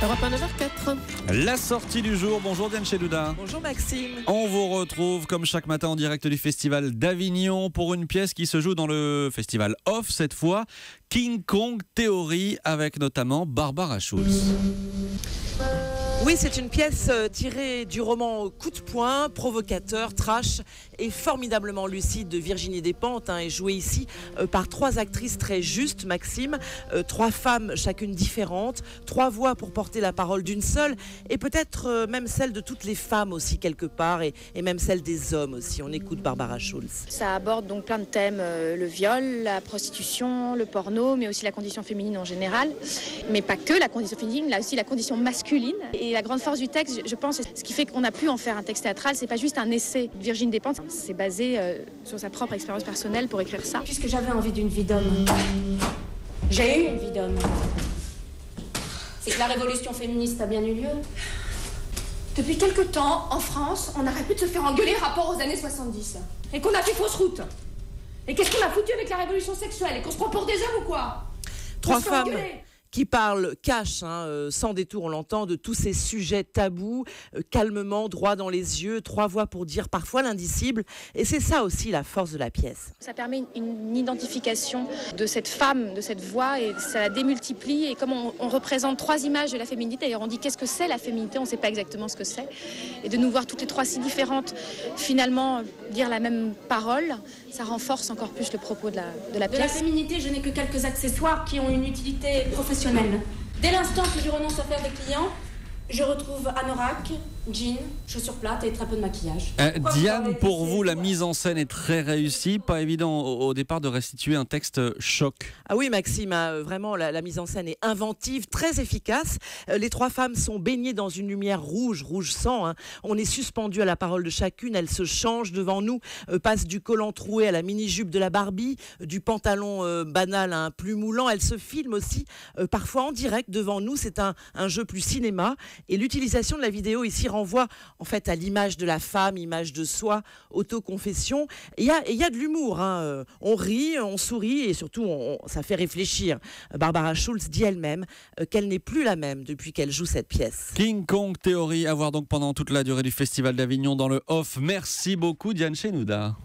Europe 1, 9h04. La sortie du jour. Bonjour Diane Chelouda. Bonjour Maxime. On vous retrouve comme chaque matin en direct du Festival d'Avignon pour une pièce qui se joue dans le Festival Off cette fois. King Kong Theory avec notamment Barbara Schulz. Oui, c'est une pièce tirée du roman Coup de poing, provocateur, trash et formidablement lucide de Virginie Despentes, et jouée ici par trois actrices très justes, Maxime, trois femmes chacune différentes, trois voix pour porter la parole d'une seule et peut-être même celle de toutes les femmes aussi quelque part et même celle des hommes aussi. On écoute Barbara Schulz. Ça aborde donc plein de thèmes, le viol, la prostitution, le porno, mais aussi la condition féminine en général. Mais pas que la condition féminine, là aussi la condition masculine. Et la grande force du texte, je pense, ce qui fait qu'on a pu en faire un texte théâtral, c'est pas juste un essai de Virginie Despentes, c'est basé sur sa propre expérience personnelle pour écrire ça. Puisque j'avais envie d'une vie d'homme, j'ai eu une vie d'homme. C'est que la révolution féministe a bien eu lieu. Depuis quelque temps, en France, on n'arrête plus de se faire engueuler rapport aux années 70. Et qu'on a fait fausse route. Et qu'est-ce qu'on a foutu avec la révolution sexuelle? Et qu'on se prend pour des hommes ou quoi? Trois femmes qui parle cash, sans détour, on l'entend, de tous ces sujets tabous, calmement, droit dans les yeux, trois voix pour dire parfois l'indicible. Et c'est ça aussi la force de la pièce. Ça permet une identification de cette femme, de cette voix, et ça la démultiplie. Et comme on représente trois images de la féminité, d'ailleurs on dit qu'est-ce que c'est la féminité, on ne sait pas exactement ce que c'est. Et de nous voir toutes les trois si différentes, finalement, dire la même parole, ça renforce encore plus le propos de la pièce. De la féminité, je n'ai que quelques accessoires qui ont une utilité professionnelle. Dès l'instant que je renonce à faire des clients, je retrouve anorak, jean, chaussures plates et très peu de maquillage. Diane, pour vous, la mise en scène est très réussie. Pas évident au départ de restituer un texte choc. Ah oui, Maxime, vraiment, la mise en scène est inventive, très efficace. Les trois femmes sont baignées dans une lumière rouge sang. On est suspendu à la parole de chacune. Elles se changent devant nous, passent du collant troué à la mini-jupe de la Barbie, du pantalon banal à un plus moulant. Elles se filment aussi, parfois en direct devant nous. C'est un jeu plus cinéma. Et l'utilisation de la vidéo ici renvoie en fait à l'image de la femme, image de soi, autoconfession. Il y a de l'humour. On rit, on sourit et surtout ça fait réfléchir. Barbara Schulz dit elle-même qu'elle n'est plus la même depuis qu'elle joue cette pièce. King Kong Theory, à voir donc pendant toute la durée du Festival d'Avignon dans le Off. Merci beaucoup Diane Chelouda.